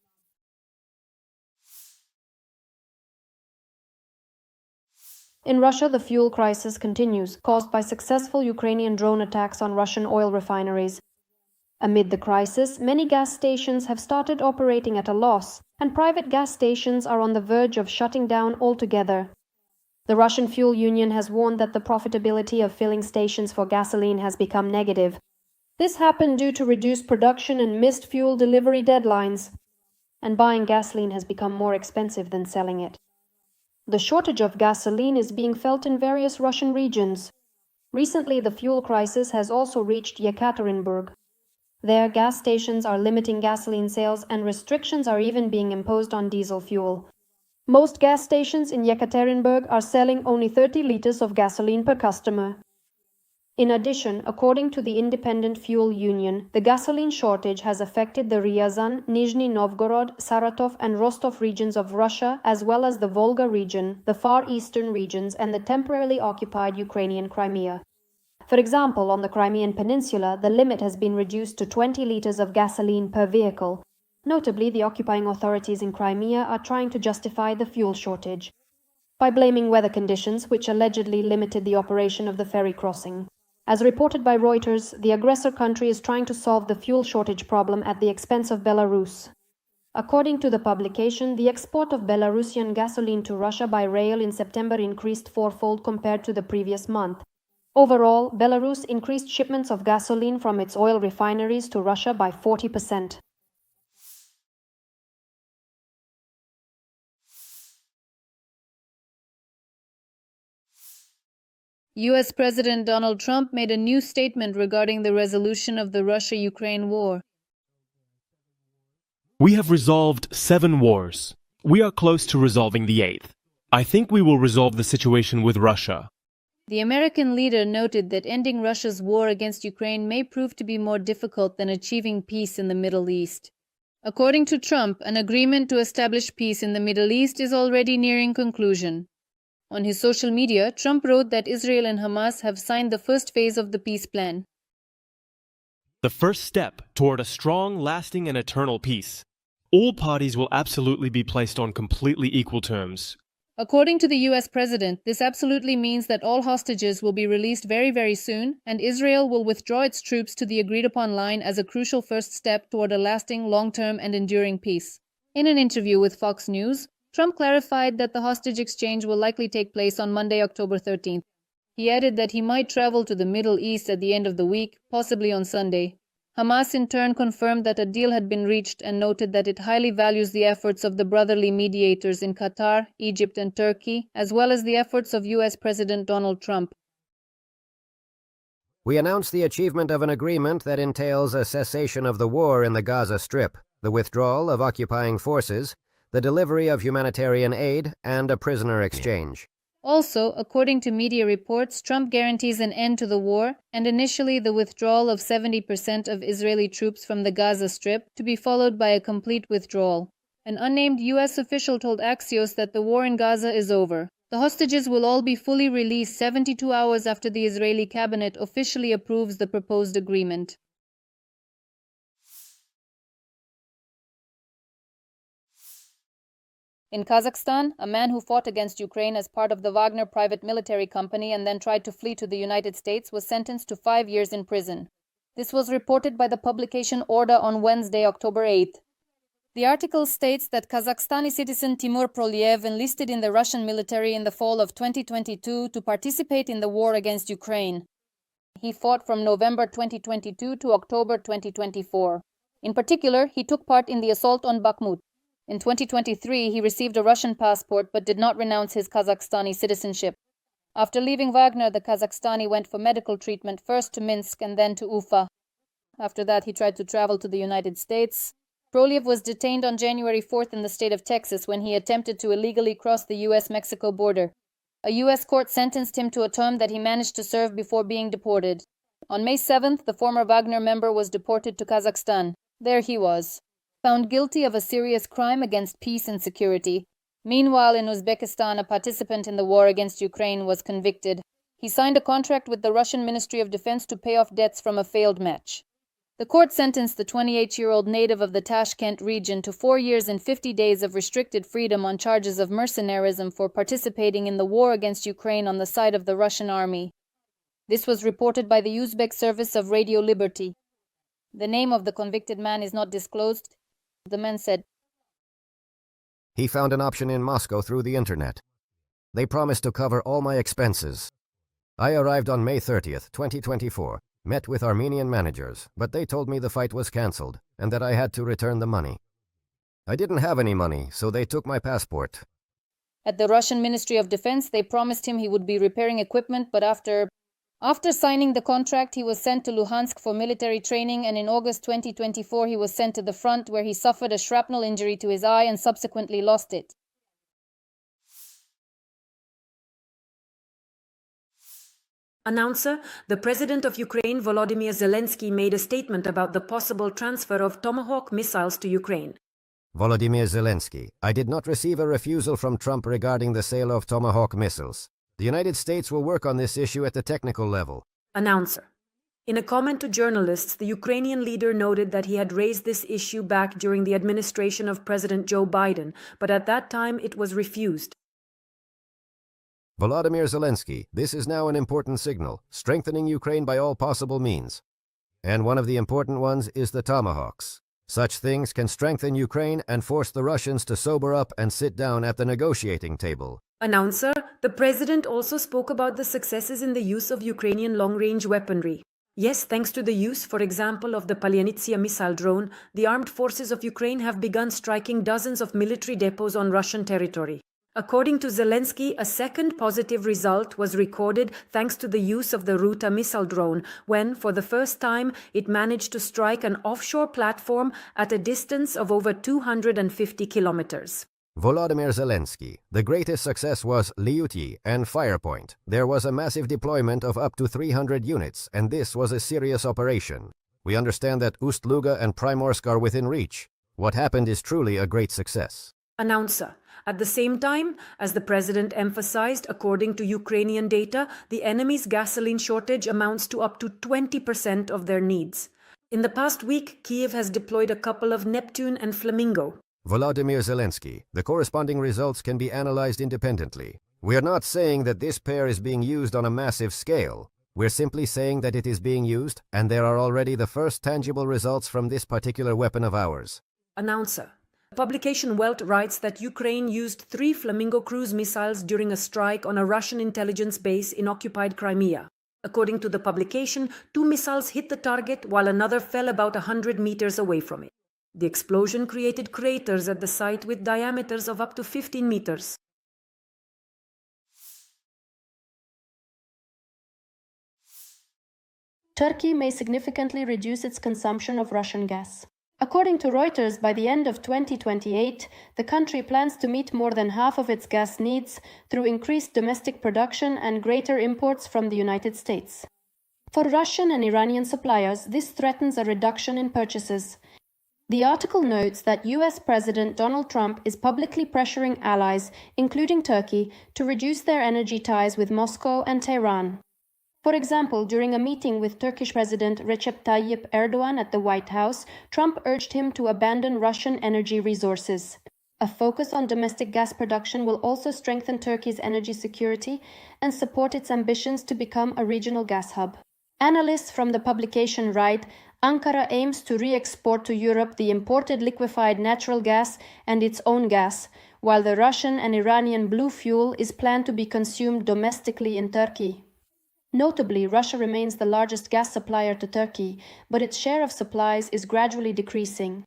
In Russia, the fuel crisis continues, caused by successful Ukrainian drone attacks on Russian oil refineries. Amid the crisis, many gas stations have started operating at a loss, and private gas stations are on the verge of shutting down altogether. The Russian Fuel Union has warned that the profitability of filling stations for gasoline has become negative. This happened due to reduced production and missed fuel delivery deadlines, and buying gasoline has become more expensive than selling it. The shortage of gasoline is being felt in various Russian regions. Recently, the fuel crisis has also reached Yekaterinburg. There, gas stations are limiting gasoline sales and restrictions are even being imposed on diesel fuel. Most gas stations in Yekaterinburg are selling only 30 liters of gasoline per customer. In addition, according to the Independent Fuel Union, the gasoline shortage has affected the Ryazan, Nizhny Novgorod, Saratov and Rostov regions of Russia, as well as the Volga region, the Far Eastern regions and the temporarily occupied Ukrainian Crimea. For example, on the Crimean Peninsula, the limit has been reduced to 20 liters of gasoline per vehicle. Notably, the occupying authorities in Crimea are trying to justify the fuel shortage by blaming weather conditions, which allegedly limited the operation of the ferry crossing. As reported by Reuters, the aggressor country is trying to solve the fuel shortage problem at the expense of Belarus. According to the publication, the export of Belarusian gasoline to Russia by rail in September increased fourfold compared to the previous month. Overall, Belarus increased shipments of gasoline from its oil refineries to Russia by 40%. US President Donald Trump made a new statement regarding the resolution of the Russia-Ukraine war. We have resolved 7 wars. We are close to resolving the 8th. I think we will resolve the situation with Russia. The American leader noted that ending Russia's war against Ukraine may prove to be more difficult than achieving peace in the Middle East. According to Trump, an agreement to establish peace in the Middle East is already nearing conclusion. On his social media, Trump wrote that Israel and Hamas have signed the first phase of the peace plan. The first step toward a strong, lasting, and eternal peace. All parties will absolutely be placed on completely equal terms. According to the US president, this absolutely means that all hostages will be released very, very soon, and Israel will withdraw its troops to the agreed-upon line as a crucial first step toward a lasting, long-term, and enduring peace. In an interview with Fox News, Trump clarified that the hostage exchange will likely take place on Monday, October 13th. He added that he might travel to the Middle East at the end of the week, possibly on Sunday. Hamas in turn confirmed that a deal had been reached and noted that it highly values the efforts of the brotherly mediators in Qatar, Egypt and Turkey, as well as the efforts of US President Donald Trump. We announced the achievement of an agreement that entails a cessation of the war in the Gaza Strip, the withdrawal of occupying forces, the delivery of humanitarian aid, and a prisoner exchange. Also, according to media reports, Trump guarantees an end to the war and initially the withdrawal of 70% of Israeli troops from the Gaza Strip, to be followed by a complete withdrawal. An unnamed US official told Axios that the war in Gaza is over. The hostages will all be fully released 72 hours after the Israeli cabinet officially approves the proposed agreement. In Kazakhstan, a man who fought against Ukraine as part of the Wagner private military company and then tried to flee to the United States was sentenced to 5 years in prison. This was reported by the publication Orda on Wednesday, October 8th. The article states that Kazakhstani citizen Timur Proliev enlisted in the Russian military in the fall of 2022 to participate in the war against Ukraine. He fought from November 2022 to October 2024. In particular, he took part in the assault on Bakhmut. In 2023, he received a Russian passport but did not renounce his Kazakhstani citizenship. After leaving Wagner, the Kazakhstani went for medical treatment first to Minsk and then to Ufa. After that, he tried to travel to the United States. Proliev was detained on January 4th in the state of Texas when he attempted to illegally cross the US-Mexico border. A US court sentenced him to a term that he managed to serve before being deported. On May 7th, the former Wagner member was deported to Kazakhstan. There he was, found guilty of a serious crime against peace and security. Meanwhile, in Uzbekistan, a participant in the war against Ukraine was convicted. He signed a contract with the Russian Ministry of Defense to pay off debts from a failed match. The court sentenced the 28-year-old native of the Tashkent region to 4 years and 50 days of restricted freedom on charges of mercenarism for participating in the war against Ukraine on the side of the Russian army. This was reported by the Uzbek service of Radio Liberty. The name of the convicted man is not disclosed. The man said, He found an option in Moscow through the internet. They promised to cover all my expenses. I arrived on May 30th, 2024, met with Armenian managers, but they told me the fight was cancelled and that I had to return the money. I didn't have any money, so they took my passport. At the Russian Ministry of Defense, they promised him he would be repairing equipment, but after signing the contract, he was sent to Luhansk for military training, and in August 2024 he was sent to the front where he suffered a shrapnel injury to his eye and subsequently lost it. Announcer, the President of Ukraine, Volodymyr Zelensky, made a statement about the possible transfer of Tomahawk missiles to Ukraine. Volodymyr Zelensky, I did not receive a refusal from Trump regarding the sale of Tomahawk missiles. The United States will work on this issue at the technical level. Announcer. In a comment to journalists, the Ukrainian leader noted that he had raised this issue back during the administration of President Joe Biden, but at that time it was refused. Volodymyr Zelensky, this is now an important signal, strengthening Ukraine by all possible means. And one of the important ones is the Tomahawks. Such things can strengthen Ukraine and force the Russians to sober up and sit down at the negotiating table. Announcer, the president also spoke about the successes in the use of Ukrainian long-range weaponry. Yes, thanks to the use, for example, of the Palyanitsia missile drone, the armed forces of Ukraine have begun striking dozens of military depots on Russian territory. According to Zelensky, a second positive result was recorded thanks to the use of the Ruta missile drone, when, for the first time, it managed to strike an offshore platform at a distance of over 250 kilometers. Volodymyr Zelensky, the greatest success was Lyuty and Firepoint. There was a massive deployment of up to 300 units, and this was a serious operation. We understand that Ust-Luga and Primorsk are within reach. What happened is truly a great success. Announcer. At the same time, as the president emphasized, according to Ukrainian data, the enemy's gasoline shortage amounts to up to 20% of their needs. In the past week, Kiev has deployed a couple of Neptune and Flamingo. Volodymyr Zelensky, the corresponding results can be analyzed independently. We are not saying that this pair is being used on a massive scale. We're simply saying that it is being used, and there are already the first tangible results from this particular weapon of ours. Announcer. Publication Welt writes that Ukraine used 3 Flamingo cruise missiles during a strike on a Russian intelligence base in occupied Crimea. According to the publication, 2 missiles hit the target while another fell about 100 meters away from it. The explosion created craters at the site with diameters of up to 15 meters. Turkey may significantly reduce its consumption of Russian gas. According to Reuters, by the end of 2028, the country plans to meet more than half of its gas needs through increased domestic production and greater imports from the United States. For Russian and Iranian suppliers, this threatens a reduction in purchases. The article notes that US President Donald Trump is publicly pressuring allies, including Turkey, to reduce their energy ties with Moscow and Tehran. For example, during a meeting with Turkish President Recep Tayyip Erdogan at the White House, Trump urged him to abandon Russian energy resources. A focus on domestic gas production will also strengthen Turkey's energy security and support its ambitions to become a regional gas hub. Analysts from the publication write, Ankara aims to re-export to Europe the imported liquefied natural gas and its own gas, while the Russian and Iranian blue fuel is planned to be consumed domestically in Turkey. Notably, Russia remains the largest gas supplier to Turkey, but its share of supplies is gradually decreasing.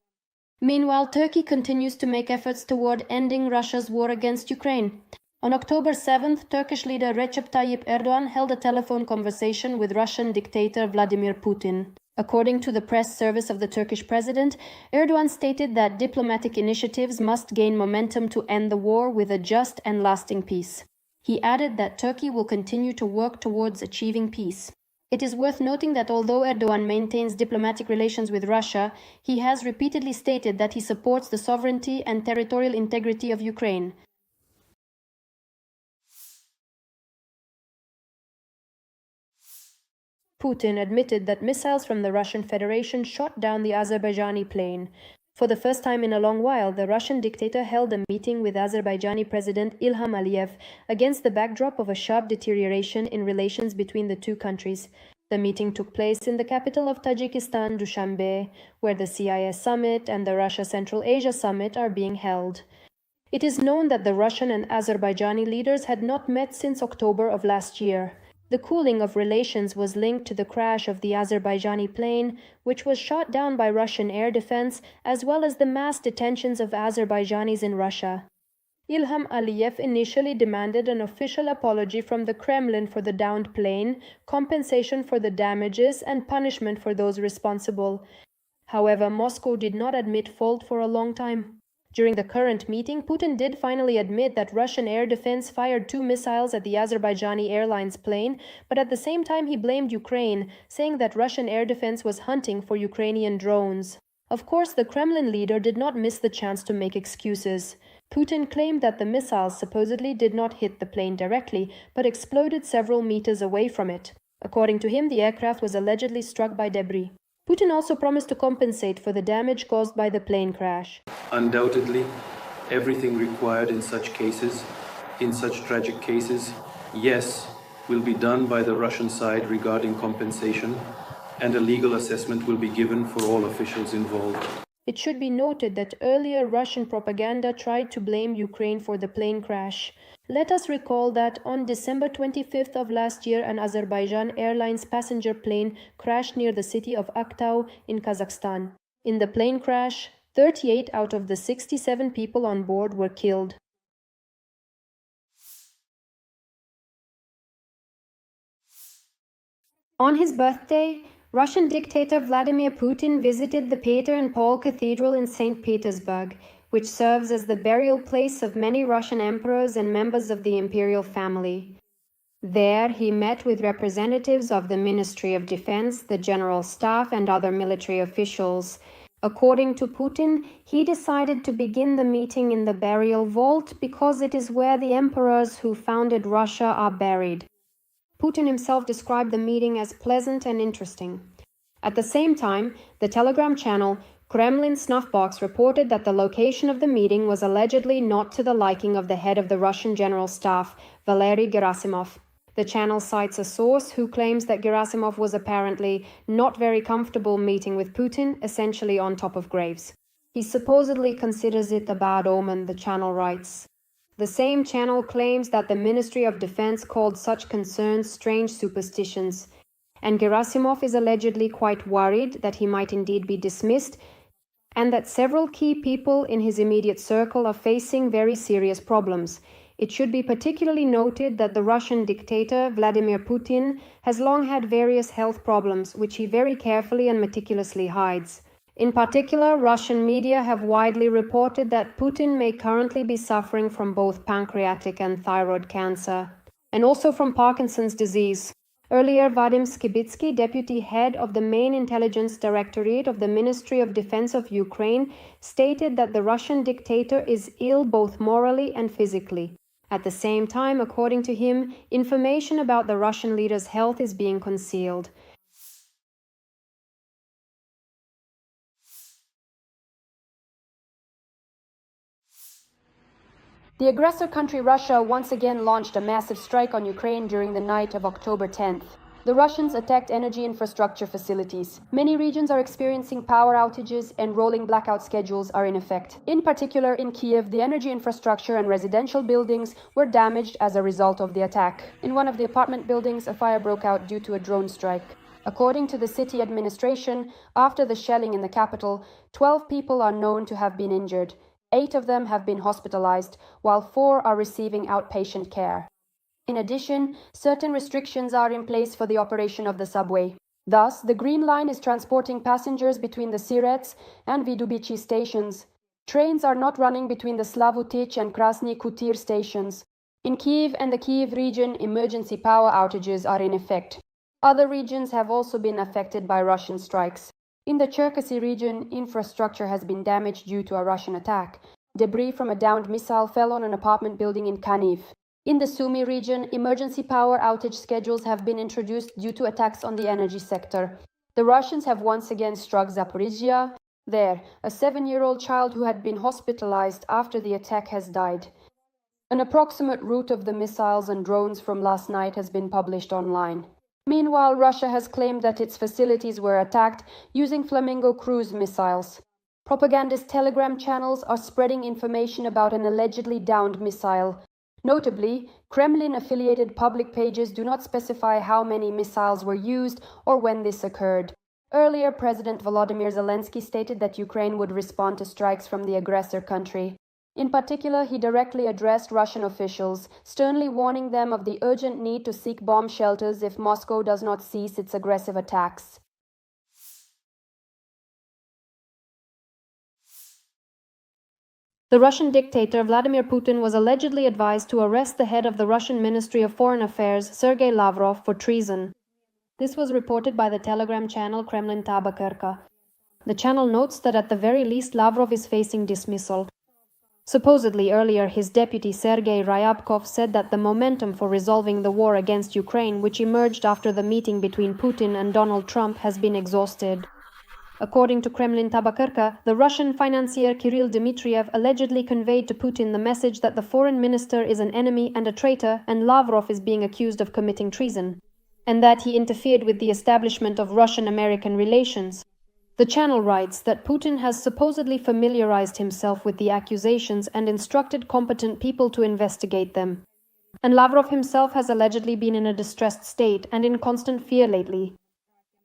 Meanwhile, Turkey continues to make efforts toward ending Russia's war against Ukraine. On October 7th, Turkish leader Recep Tayyip Erdogan held a telephone conversation with Russian dictator Vladimir Putin. According to the press service of the Turkish president, Erdogan stated that diplomatic initiatives must gain momentum to end the war with a just and lasting peace. He added that Turkey will continue to work towards achieving peace. It is worth noting that although Erdogan maintains diplomatic relations with Russia, he has repeatedly stated that he supports the sovereignty and territorial integrity of Ukraine. Putin admitted that missiles from the Russian Federation shot down the Azerbaijani plane. For the first time in a long while, the Russian dictator held a meeting with Azerbaijani President Ilham Aliyev against the backdrop of a sharp deterioration in relations between the two countries. The meeting took place in the capital of Tajikistan, Dushanbe, where the CIS summit and the Russia Central Asia summit are being held. It is known that the Russian and Azerbaijani leaders had not met since October of last year. The cooling of relations was linked to the crash of the Azerbaijani plane, which was shot down by Russian air defense, as well as the mass detentions of Azerbaijanis in Russia. Ilham Aliyev initially demanded an official apology from the Kremlin for the downed plane, compensation for the damages, and punishment for those responsible. However, Moscow did not admit fault for a long time. During the current meeting, Putin did finally admit that Russian air defense fired 2 missiles at the Azerbaijani Airlines plane, but at the same time he blamed Ukraine, saying that Russian air defense was hunting for Ukrainian drones. Of course, the Kremlin leader did not miss the chance to make excuses. Putin claimed that the missiles supposedly did not hit the plane directly, but exploded several meters away from it. According to him, the aircraft was allegedly struck by debris. Putin also promised to compensate for the damage caused by the plane crash. Undoubtedly, everything required in such cases, in such tragic cases, yes, will be done by the Russian side regarding compensation, and a legal assessment will be given for all officials involved. It should be noted that earlier Russian propaganda tried to blame Ukraine for the plane crash. Let us recall that on December 25th of last year, an Azerbaijan Airlines passenger plane crashed near the city of Aktau in Kazakhstan. In the plane crash, 38 out of the 67 people on board were killed. On his birthday, Russian dictator Vladimir Putin visited the Peter and Paul Cathedral in St. Petersburg, which serves as the burial place of many Russian emperors and members of the imperial family. There, he met with representatives of the Ministry of Defense, the General Staff, and other military officials. According to Putin, he decided to begin the meeting in the burial vault because it is where the emperors who founded Russia are buried. Putin himself described the meeting as pleasant and interesting. At the same time, the Telegram channel Kremlin Snuffbox reported that the location of the meeting was allegedly not to the liking of the head of the Russian General Staff, Valery Gerasimov. The channel cites a source who claims that Gerasimov was apparently not very comfortable meeting with Putin, essentially on top of graves. He supposedly considers it a bad omen, the channel writes. The same channel claims that the Ministry of Defense called such concerns strange superstitions, and Gerasimov is allegedly quite worried that he might indeed be dismissed, and that several key people in his immediate circle are facing very serious problems. It should be particularly noted that the Russian dictator Vladimir Putin has long had various health problems, which he very carefully and meticulously hides. In particular, Russian media have widely reported that Putin may currently be suffering from both pancreatic and thyroid cancer, and also from Parkinson's disease. Earlier, Vadim Skibitsky, deputy head of the main intelligence directorate of the Ministry of Defense of Ukraine, stated that the Russian dictator is ill both morally and physically. At the same time, according to him, information about the Russian leader's health is being concealed. The aggressor country Russia once again launched a massive strike on Ukraine during the night of October 10th. The Russians attacked energy infrastructure facilities. Many regions are experiencing power outages and rolling blackout schedules are in effect. In particular, in Kiev, the energy infrastructure and residential buildings were damaged as a result of the attack. In one of the apartment buildings, a fire broke out due to a drone strike. According to the city administration, after the shelling in the capital, 12 people are known to have been injured. 8 of them have been hospitalized, while 4 are receiving outpatient care. In addition, certain restrictions are in place for the operation of the subway. Thus, the Green Line is transporting passengers between the Sirets and Vidubichi stations. Trains are not running between the Slavutich and Krasny Kutir stations. In Kiev and the Kiev region, emergency power outages are in effect. Other regions have also been affected by Russian strikes. In the Cherkasy region, infrastructure has been damaged due to a Russian attack. Debris from a downed missile fell on an apartment building in Kaniv. In the Sumy region, emergency power outage schedules have been introduced due to attacks on the energy sector. The Russians have once again struck Zaporizhia. There, a 7-year-old child who had been hospitalized after the attack has died. An approximate route of the missiles and drones from last night has been published online. Meanwhile, Russia has claimed that its facilities were attacked using Flamingo cruise missiles. Propagandist Telegram channels are spreading information about an allegedly downed missile. Notably, Kremlin-affiliated public pages do not specify how many missiles were used or when this occurred. Earlier, President Volodymyr Zelensky stated that Ukraine would respond to strikes from the aggressor country. In particular, he directly addressed Russian officials, sternly warning them of the urgent need to seek bomb shelters if Moscow does not cease its aggressive attacks. The Russian dictator Vladimir Putin was allegedly advised to arrest the head of the Russian Ministry of Foreign Affairs, Sergei Lavrov, for treason. This was reported by the Telegram channel Kremlin Tabakerka. The channel notes that at the very least Lavrov is facing dismissal. Supposedly earlier, his deputy Sergei Ryabkov said that the momentum for resolving the war against Ukraine, which emerged after the meeting between Putin and Donald Trump, has been exhausted. According to Kremlin Tabakerka, the Russian financier Kirill Dmitriev allegedly conveyed to Putin the message that the foreign minister is an enemy and a traitor, and Lavrov is being accused of committing treason, and that he interfered with the establishment of Russian-American relations. The channel writes that Putin has supposedly familiarized himself with the accusations and instructed competent people to investigate them. And Lavrov himself has allegedly been in a distressed state and in constant fear lately.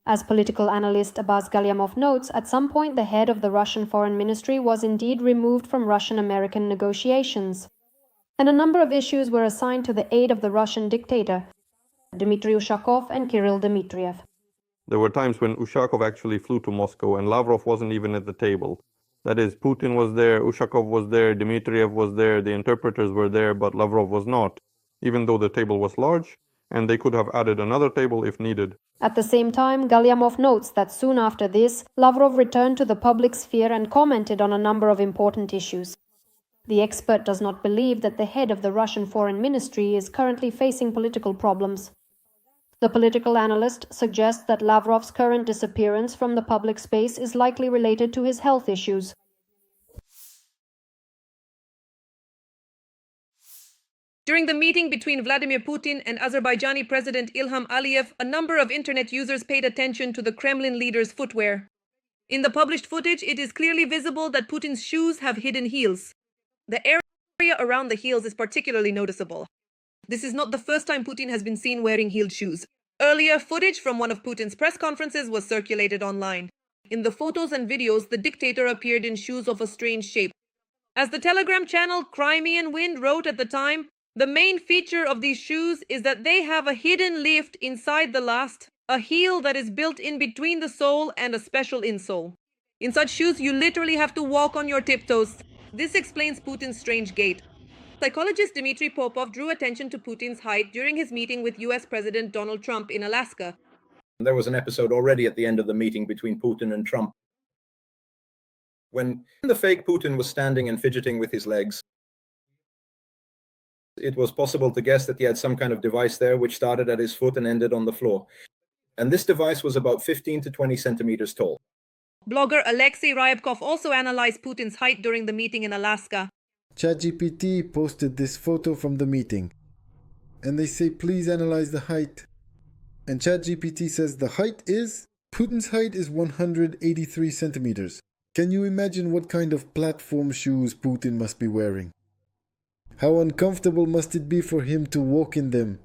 As political analyst Abbas Galyamov notes, at some point the head of the Russian Foreign Ministry was indeed removed from Russian-American negotiations. And a number of issues were assigned to the aid of the Russian dictator, Dmitry Ushakov and Kirill Dmitriev. There were times when Ushakov actually flew to Moscow and Lavrov wasn't even at the table. That is, Putin was there, Ushakov was there, Dmitriev was there, the interpreters were there, but Lavrov was not, even though the table was large, and they could have added another table if needed. At the same time, Galyamov notes that soon after this, Lavrov returned to the public sphere and commented on a number of important issues. The expert does not believe that the head of the Russian Foreign Ministry is currently facing political problems. The political analyst suggests that Lavrov's current disappearance from the public space is likely related to his health issues. During the meeting between Vladimir Putin and Azerbaijani President Ilham Aliyev, a number of internet users paid attention to the Kremlin leader's footwear. In the published footage, it is clearly visible that Putin's shoes have hidden heels. The area around the heels is particularly noticeable. This is not the first time Putin has been seen wearing heeled shoes. Earlier, footage from one of Putin's press conferences was circulated online. In the photos and videos, the dictator appeared in shoes of a strange shape. As the Telegram channel Crimean Wind wrote at the time, the main feature of these shoes is that they have a hidden lift inside the last, a heel that is built in between the sole and a special insole. In such shoes, you literally have to walk on your tiptoes. This explains Putin's strange gait. Psychologist Dmitry Popov drew attention to Putin's height during his meeting with US President Donald Trump in Alaska. There was an episode already at the end of the meeting between Putin and Trump, when the fake Putin was standing and fidgeting with his legs. It was possible to guess that he had some kind of device there which started at his foot and ended on the floor. And this device was about 15 to 20 centimeters tall. Blogger Alexei Ryabkov also analyzed Putin's height during the meeting in Alaska. ChatGPT posted this photo from the meeting, and they say please analyze the height. And ChatGPT says the height is, Putin's height is 183 centimeters. Can you imagine what kind of platform shoes Putin must be wearing? How uncomfortable must it be for him to walk in them?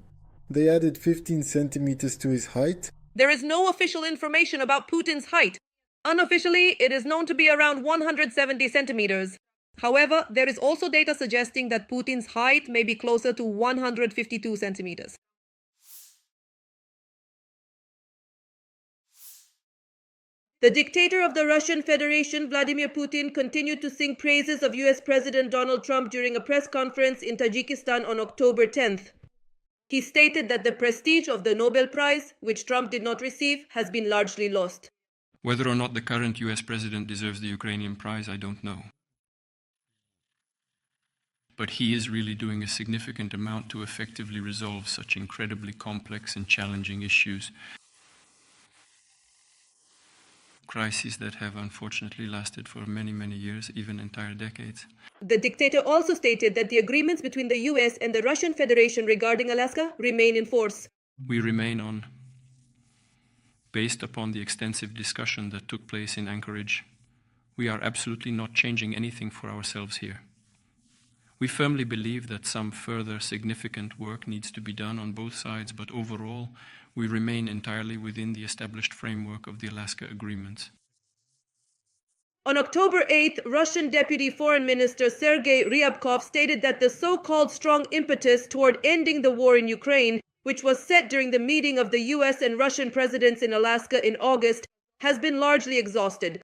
They added 15 centimeters to his height. There is no official information about Putin's height. Unofficially, it is known to be around 170 centimeters. However, there is also data suggesting that Putin's height may be closer to 152 centimeters. The dictator of the Russian Federation, Vladimir Putin, continued to sing praises of US President Donald Trump during a press conference in Tajikistan on October 10th. He stated that the prestige of the Nobel Prize, which Trump did not receive, has been largely lost. Whether or not the current US president deserves the Ukrainian prize, I don't know. But he is really doing a significant amount to effectively resolve such incredibly complex and challenging issues. Crises that have unfortunately lasted for many, many years, even entire decades. The dictator also stated that the agreements between the US and the Russian Federation regarding Alaska remain in force. We remain on, based upon the extensive discussion that took place in Anchorage. We are absolutely not changing anything for ourselves here. We firmly believe that some further significant work needs to be done on both sides, but overall, we remain entirely within the established framework of the Alaska agreements. On October 8th, Russian Deputy Foreign Minister Sergei Ryabkov stated that the so-called strong impetus toward ending the war in Ukraine, which was set during the meeting of the US and Russian presidents in Alaska in August, has been largely exhausted.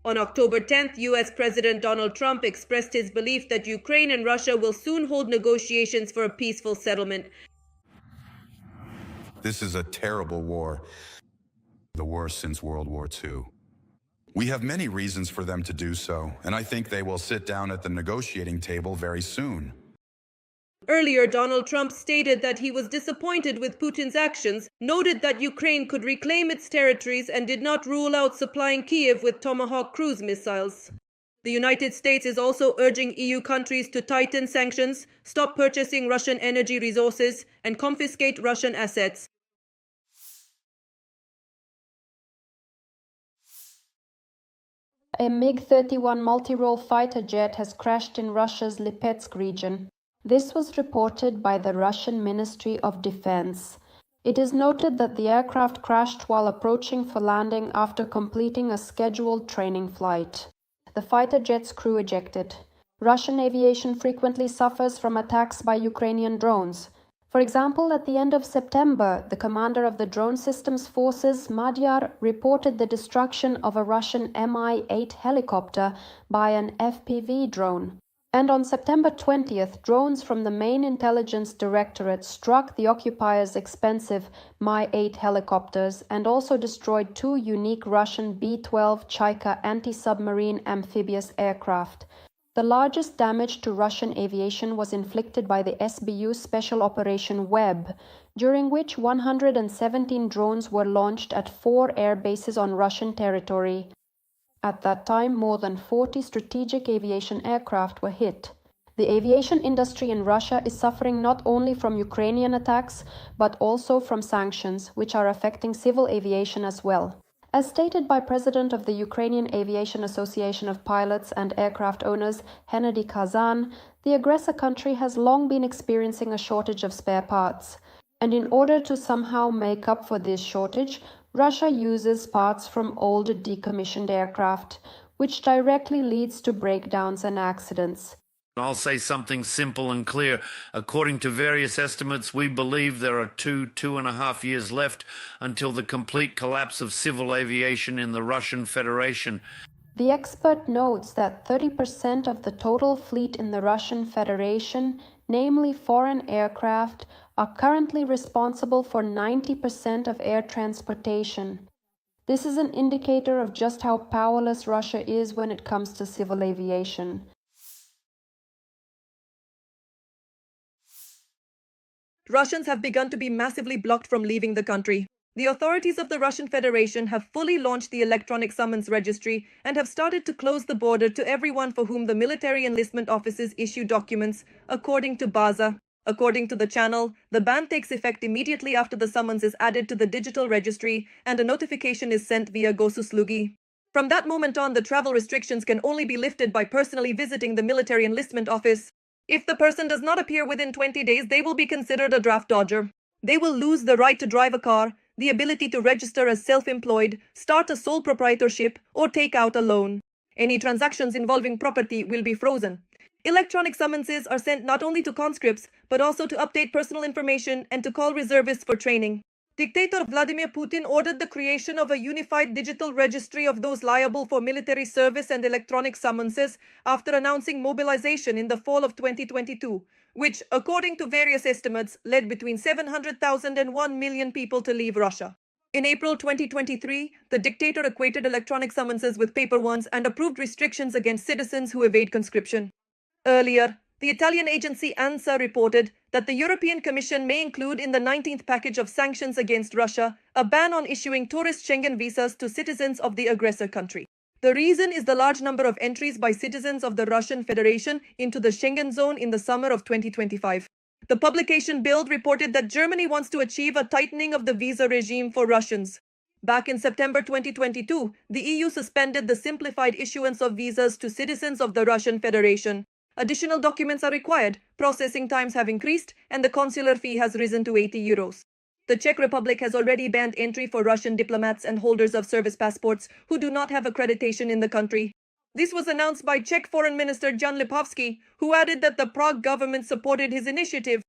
On October 10th, US President Donald Trump expressed his belief that Ukraine and Russia will soon hold negotiations for a peaceful settlement. This is a terrible war, the worst since World War II. We have many reasons for them to do so, and I think they will sit down at the negotiating table very soon. Earlier, Donald Trump stated that he was disappointed with Putin's actions, noted that Ukraine could reclaim its territories, and did not rule out supplying Kiev with Tomahawk cruise missiles. The United States is also urging EU countries to tighten sanctions, stop purchasing Russian energy resources, and confiscate Russian assets. A MiG-31 multi-role fighter jet has crashed in Russia's Lipetsk region. This was reported by the Russian Ministry of Defense. It is noted that the aircraft crashed while approaching for landing after completing a scheduled training flight. The fighter jet's crew ejected. Russian aviation frequently suffers from attacks by Ukrainian drones. For example, at the end of September, the commander of the drone systems forces, Madyar, reported the destruction of a Russian Mi-8 helicopter by an FPV drone. And on September 20th, drones from the main intelligence directorate struck the occupiers' expensive Mi-8 helicopters and also destroyed 2 unique Russian B-12 Chaika anti-submarine amphibious aircraft. The largest damage to Russian aviation was inflicted by the SBU Special Operation Web, during which 117 drones were launched at 4 air bases on Russian territory. At that time, more than 40 strategic aviation aircraft were hit. The aviation industry in Russia is suffering not only from Ukrainian attacks, but also from sanctions, which are affecting civil aviation as well. As stated by President of the Ukrainian Aviation Association of Pilots and Aircraft Owners, Hennady Kazan, the aggressor country has long been experiencing a shortage of spare parts. And in order to somehow make up for this shortage, Russia uses parts from old decommissioned aircraft, which directly leads to breakdowns and accidents. I'll say something simple and clear. According to various estimates, we believe there are 2.5 years left until the complete collapse of civil aviation in the Russian Federation. The expert notes that 30% of the total fleet in the Russian Federation, namely foreign aircraft, are currently responsible for 90% of air transportation. This is an indicator of just how powerless Russia is when it comes to civil aviation. Russians have begun to be massively blocked from leaving the country. The authorities of the Russian Federation have fully launched the electronic summons registry and have started to close the border to everyone for whom the military enlistment offices issue documents, according to Baza. According to the channel, the ban takes effect immediately after the summons is added to the digital registry and a notification is sent via Gosuslugi. From that moment on, the travel restrictions can only be lifted by personally visiting the military enlistment office. If the person does not appear within 20 days, they will be considered a draft dodger. They will lose the right to drive a car, the ability to register as self-employed, start a sole proprietorship, or take out a loan. Any transactions involving property will be frozen. Electronic summonses are sent not only to conscripts, but also to update personal information and to call reservists for training. Dictator Vladimir Putin ordered the creation of a unified digital registry of those liable for military service and electronic summonses after announcing mobilization in the fall of 2022, which, according to various estimates, led between 700,000 and 1 million people to leave Russia. In April 2023, the dictator equated electronic summonses with paper ones and approved restrictions against citizens who evade conscription. Earlier, the Italian agency ANSA reported that the European Commission may include in the 19th package of sanctions against Russia a ban on issuing tourist Schengen visas to citizens of the aggressor country. The reason is the large number of entries by citizens of the Russian Federation into the Schengen zone in the summer of 2025. The publication Bild reported that Germany wants to achieve a tightening of the visa regime for Russians. Back in September 2022, the EU suspended the simplified issuance of visas to citizens of the Russian Federation. Additional documents are required, processing times have increased, and the consular fee has risen to 80 euros. The Czech Republic has already banned entry for Russian diplomats and holders of service passports who do not have accreditation in the country. This was announced by Czech Foreign Minister Jan Lipovsky, who added that the Prague government supported his initiative